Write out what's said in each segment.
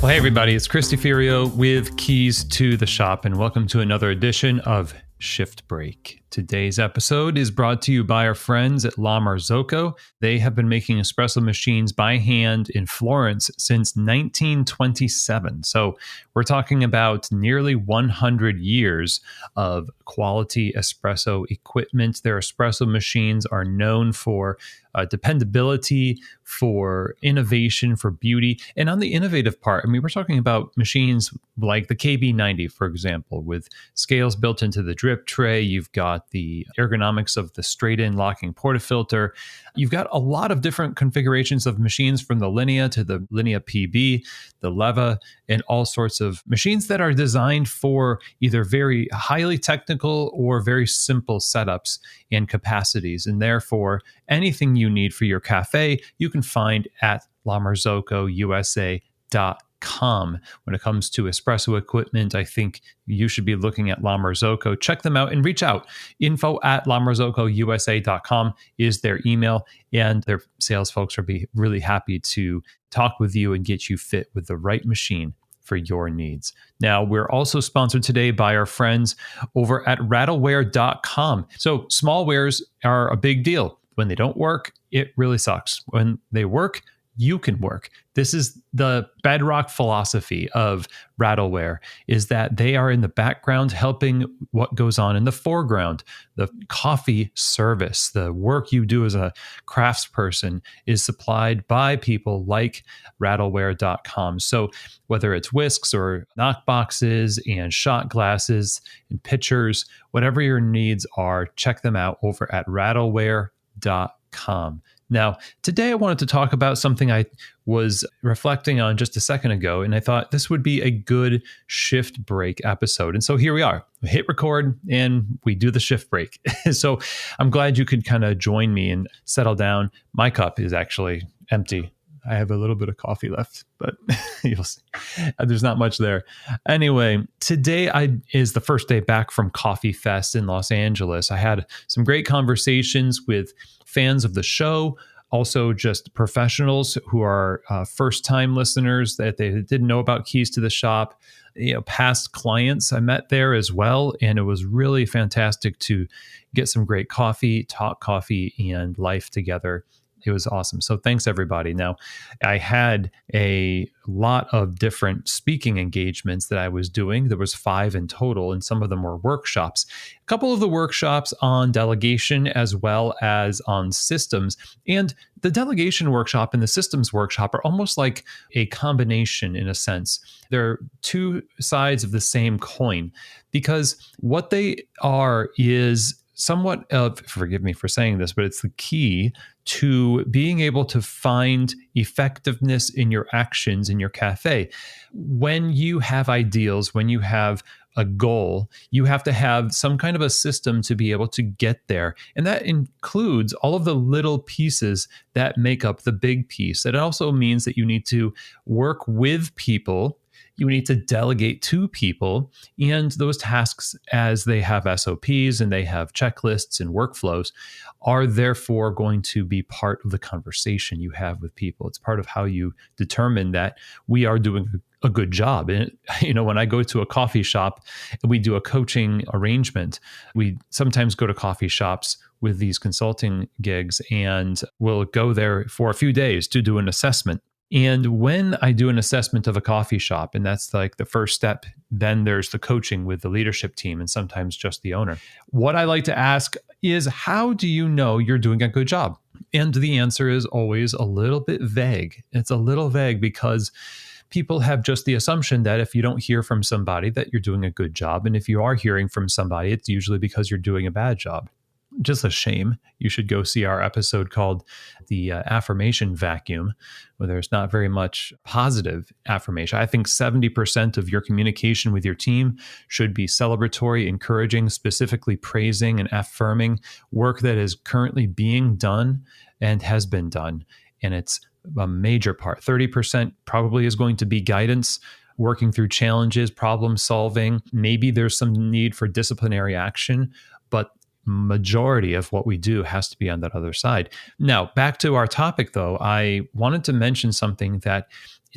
Well, hey, everybody, it's Chris DeFiorio with Keys to the Shop, and welcome to another edition of Shift Break. Today's episode is brought to you by our friends at La Marzocco. They have been making espresso machines by hand in Florence since 1927. So we're talking about nearly 100 years of quality espresso equipment. Their espresso machines are known for dependability, for innovation, for beauty. And on the innovative part, I mean, we're talking about machines like the KB90, for example, with scales built into the drip tray. You've got the ergonomics of the straight-in locking portafilter. You've got a lot of different configurations of machines, from the Linea to the Linea PB, the Leva, and all sorts of machines that are designed for either very highly technical or very simple setups and capacities. And therefore, anything you need for your cafe, you can find at lamarzocco.usa.com. When it comes to espresso equipment, I think you should be looking at La Marzocco. Check them out and reach out. info@lamarzocco.usa.com is their email, and their sales folks will be really happy to talk with you and get you fit with the right machine for your needs. Now, we're also sponsored today by our friends over at rattleware.com. So small wares are a big deal. When they don't work, it really sucks. When they work, you can work. This is the bedrock philosophy of Rattleware, is that they are in the background helping what goes on in the foreground. The coffee service, the work you do as a craftsperson, is supplied by people like Rattleware.com. So whether it's whisks or knock boxes and shot glasses and pitchers, whatever your needs are, check them out over at Rattleware.com. Now, today I wanted to talk about something I was reflecting on just a second ago, and I thought this would be a good shift break episode. And so here we are. We hit record and we do the shift break. So I'm glad you could kind of join me and settle down. My cup is actually empty. I have a little bit of coffee left, but you'll see. There's not much there. Anyway, today is the first day back from Coffee Fest in Los Angeles. I had some great conversations with fans of the show, also just professionals who are first-time listeners that they didn't know about Keys to the Shop, past clients I met there as well. And it was really fantastic to get some great coffee, talk coffee and life together. It was awesome. So thanks, everybody. Now, I had a lot of different speaking engagements that I was doing. There was 5 in total, and some of them were workshops. A couple of the workshops on delegation as well as on systems. And the delegation workshop and the systems workshop are almost like a combination in a sense. They're two sides of the same coin, because what they are is somewhat of, forgive me for saying this, but it's the key to being able to find effectiveness in your actions in your cafe. When you have ideals, when you have a goal, you have to have some kind of a system to be able to get there. And that includes all of the little pieces that make up the big piece. It also means that you need to work with people. You need to delegate to people, and those tasks, as they have SOPs and they have checklists and workflows, are therefore going to be part of the conversation you have with people. It's part of how you determine that we are doing a good job. And when I go to a coffee shop and we do a coaching arrangement, we sometimes go to coffee shops with these consulting gigs, and we'll go there for a few days to do an assessment. And when I do an assessment of a coffee shop, and that's like the first step, then there's the coaching with the leadership team and sometimes just the owner. What I like to ask is, how do you know you're doing a good job? And the answer is always a little bit vague. It's a little vague because people have just the assumption that if you don't hear from somebody that you're doing a good job. And if you are hearing from somebody, it's usually because you're doing a bad job. Just a shame. You should go see our episode called The Affirmation Vacuum, where there's not very much positive affirmation. I think 70% of your communication with your team should be celebratory, encouraging, specifically praising and affirming work that is currently being done and has been done. And it's a major part. 30% probably is going to be guidance, working through challenges, problem solving. Maybe there's some need for disciplinary action, but majority of what we do has to be on that other side. Now, back to our topic, though, I wanted to mention something that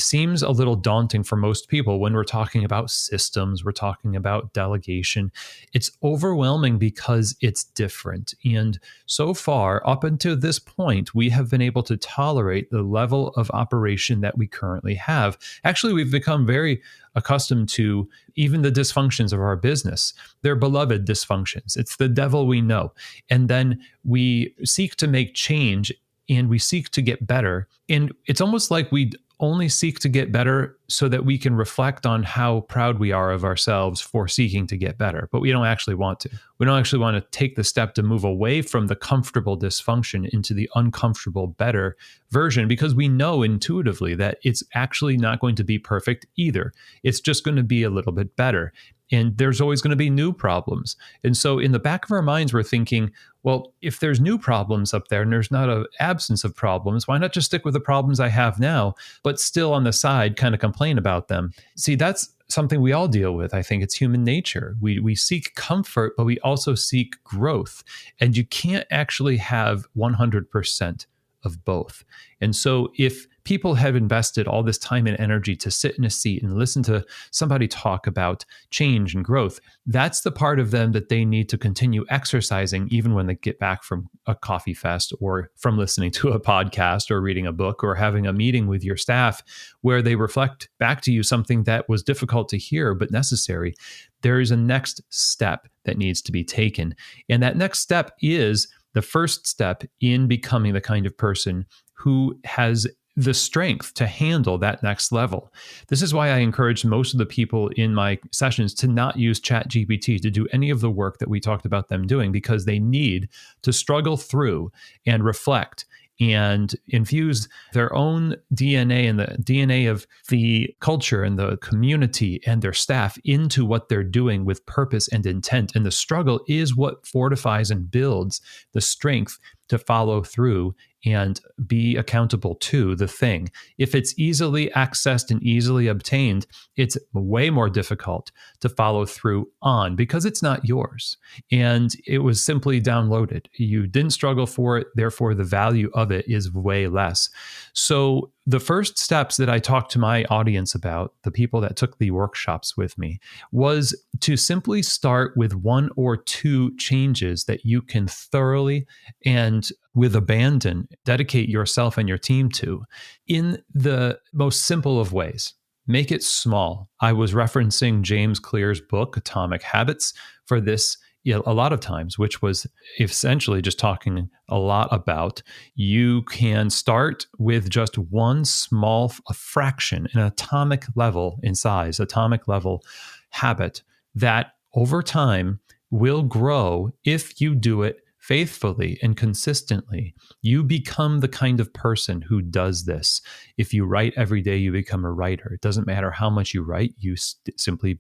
seems a little daunting for most people when we're talking about systems, we're talking about delegation. It's overwhelming because it's different. And so far, up until this point, we have been able to tolerate the level of operation that we currently have. Actually, we've become very accustomed to even the dysfunctions of our business. They're beloved dysfunctions. It's the devil we know. And then we seek to make change and we seek to get better. And it's almost like we only seek to get better so that we can reflect on how proud we are of ourselves for seeking to get better. But we don't actually want to. We don't actually want to take the step to move away from the comfortable dysfunction into the uncomfortable better version, because we know intuitively that it's actually not going to be perfect either. It's just going to be a little bit better. And there's always going to be new problems. And so in the back of our minds, we're thinking, well, if there's new problems up there and there's not an absence of problems, why not just stick with the problems I have now, but still on the side kind of complain about them? See, that's something we all deal with. I think it's human nature. We seek comfort, but we also seek growth. And you can't actually have 100% of both. And so if people have invested all this time and energy to sit in a seat and listen to somebody talk about change and growth, that's the part of them that they need to continue exercising even when they get back from a coffee fest or from listening to a podcast or reading a book or having a meeting with your staff where they reflect back to you something that was difficult to hear but necessary. There is a next step that needs to be taken. And that next step is the first step in becoming the kind of person who has the strength to handle that next level. This is why I encourage most of the people in my sessions to not use ChatGPT to do any of the work that we talked about them doing, because they need to struggle through and reflect and infuse their own DNA and the DNA of the culture and the community and their staff into what they're doing with purpose and intent. And the struggle is what fortifies and builds the strength to follow through and be accountable to the thing. If it's easily accessed and easily obtained, it's way more difficult to follow through on because it's not yours. And it was simply downloaded. You didn't struggle for it, therefore the value of it is way less. So the first steps that I talked to my audience about, the people that took the workshops with me, was to simply start with one or two changes that you can thoroughly and with abandon dedicate yourself and your team to in the most simple of ways. Make it small. I was referencing James Clear's book, Atomic Habits, for this a lot of times, which was essentially just talking a lot about you can start with just one small fraction, an atomic level in size, atomic level habit that over time will grow if you do it faithfully and consistently. You become the kind of person who does this. If you write every day, you become a writer. It doesn't matter how much you write, you simply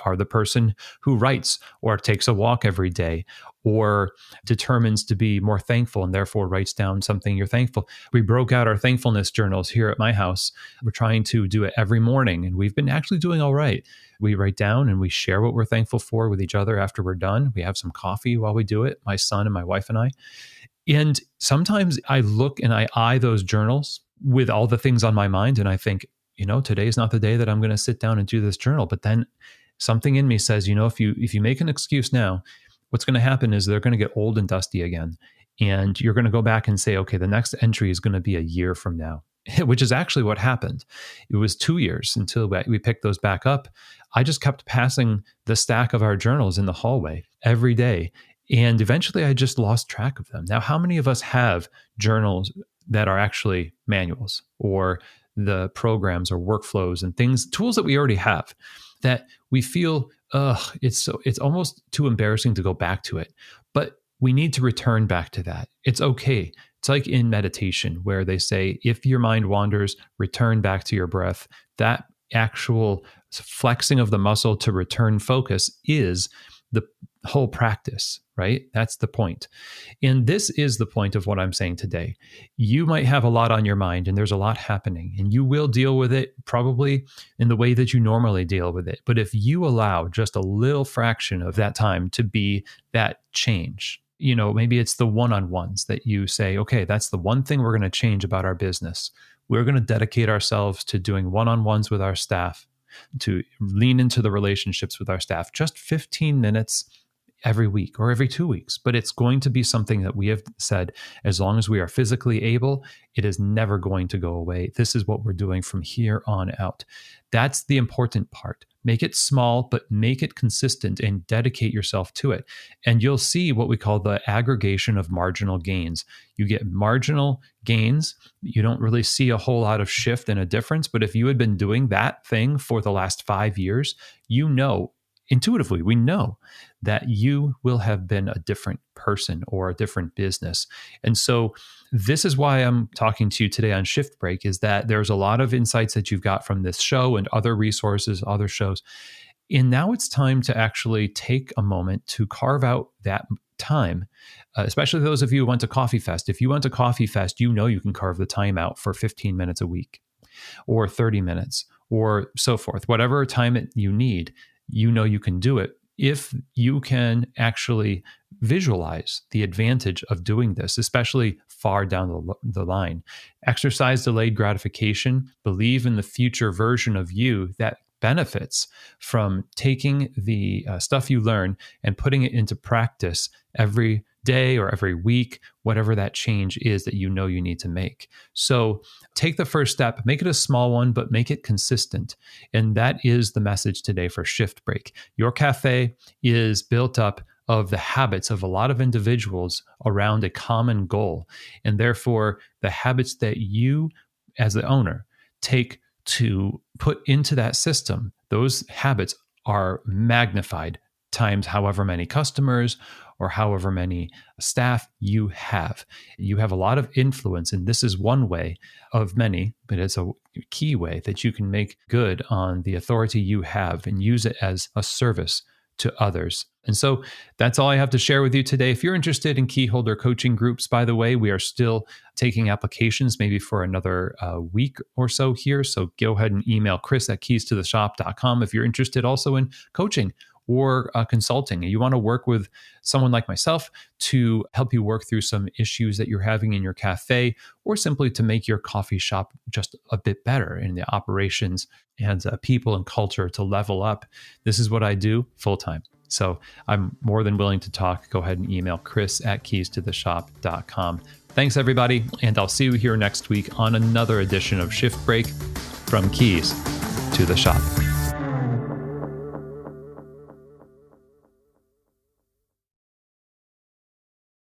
are the person who writes or takes a walk every day or determines to be more thankful and therefore writes down something you're thankful. We broke out our thankfulness journals here at my house. We're trying to do it every morning, and we've been actually doing all right. We write down and we share what we're thankful for with each other after we're done. We have some coffee while we do it, my son and my wife and I. And sometimes I look and I eye those journals with all the things on my mind, and I think, today's not the day that I'm going to sit down and do this journal. But then something in me says, if you make an excuse now, what's going to happen is they're going to get old and dusty again. And you're going to go back and say, okay, the next entry is going to be a year from now, which is actually what happened. It was 2 years until we picked those back up. I just kept passing the stack of our journals in the hallway every day. And eventually I just lost track of them. Now, how many of us have journals that are actually manuals or the programs or workflows and things, tools that we already have that we feel, it's almost too embarrassing to go back to it. But we need to return back to that. It's okay. It's like in meditation where they say, if your mind wanders, return back to your breath. That actual flexing of the muscle to return focus is the whole practice, right? That's the point. And this is the point of what I'm saying today. You might have a lot on your mind and there's a lot happening, and you will deal with it probably in the way that you normally deal with it. But if you allow just a little fraction of that time to be that change, maybe it's the one-on-ones that you say, okay, that's the one thing we're going to change about our business. We're going to dedicate ourselves to doing one-on-ones with our staff, to lean into the relationships with our staff, just 15 minutes every week or every 2 weeks. But it's going to be something that we have said, as long as we are physically able, it is never going to go away. This is what we're doing from here on out. That's the important part. Make it small, but make it consistent and dedicate yourself to it. And you'll see what we call the aggregation of marginal gains. You get marginal gains. You don't really see a whole lot of shift and a difference. But if you had been doing that thing for the last 5 years, you know, intuitively, we know that you will have been a different person or a different business. And so this is why I'm talking to you today on Shift Break, is that there's a lot of insights that you've got from this show and other resources, other shows. And now it's time to actually take a moment to carve out that time, especially those of you who went to Coffee Fest. If you went to Coffee Fest, you know you can carve the time out for 15 minutes a week or 30 minutes or so forth. Whatever time you need, you know you can do it if you can actually visualize the advantage of doing this, especially far down the line. Exercise delayed gratification. Believe in the future version of you that benefits from taking the stuff you learn and putting it into practice every day or every week, whatever that change is that you know you need to make. So take the first step, make it a small one, but make it consistent. And that is the message today for Shift Break. Your cafe is built up of the habits of a lot of individuals around a common goal. And therefore, the habits that you, as the owner, take to put into that system, those habits are magnified times however many customers or however many staff you have. You have a lot of influence, and this is one way of many, but it's a key way that you can make good on the authority you have and use it as a service to others. And so that's all I have to share with you today. If you're interested in key holder coaching groups, by the way, we are still taking applications maybe for another week or so here. So go ahead and email chris@keystotheshop.com if you're interested also in coaching or consulting, and you want to work with someone like myself to help you work through some issues that you're having in your cafe, or simply to make your coffee shop just a bit better in the operations and people and culture to level up. This is what I do full time. So I'm more than willing to talk. Go ahead and email chris@keystotheshop.com. Thanks, everybody, and I'll see you here next week on another edition of Shift Break, from Keys to the Shop.